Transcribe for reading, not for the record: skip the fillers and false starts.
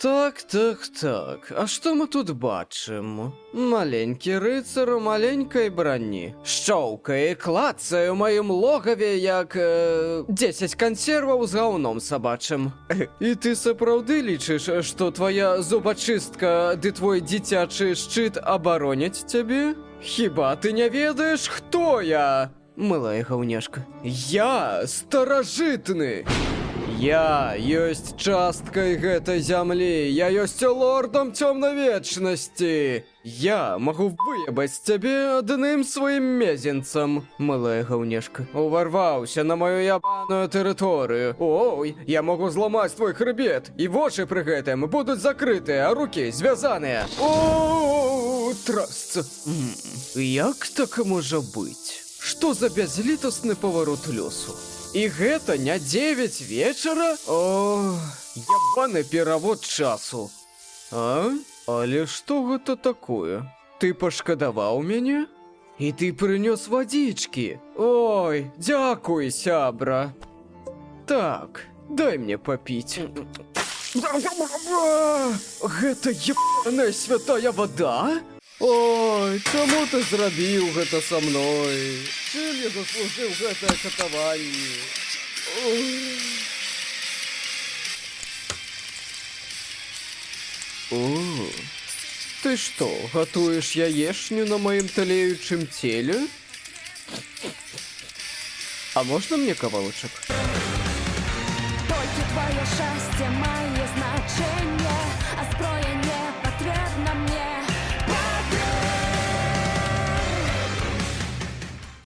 Так. А що ми тут бачимо? Маленький рицар у маленькій броні. Щовкає і клацає у моїм логові, як 10 консервів з говном собачим. І ти сапраўды лічиш, що твоя зубочистка, ды твой дитячий щит оборонять тебе? Хіба ти не ведаєш, хто я? Милая гаўняшка. Я старажытны. Я ёсць часткай гэтай зямлі, я ёсць лордам цёмнавечнасці. Я магу выебаць цябе адным сваім мезенцам, милая гаўняшка. Уварваўся на мою ябаную тэрыторыю. Ой, я могу зламаць твой хребет, і вочы пры гэтым будуць закрытыя, а рукі звязаныя. О, трасца. Як так можа быць? Што за бязлітасны паварот лёсу? І гэта не 9 вечара? О, ябаны перавод часу. А? Але што гэта такое? Ты пашкадаваў мяне? І ты прынёс вадзічкі? Ой, дзякуй, сябра. Так, дай мне папіць. Гэта ебаная святая вода? Ой, чаму ты зрабіў гэта са мной? Чым я заслужыў гэтае катаванне? О, ты што, гатуеш яешню на маім талеючым целе? А можна мне кавалачак? Толькі твоє щастя має значення.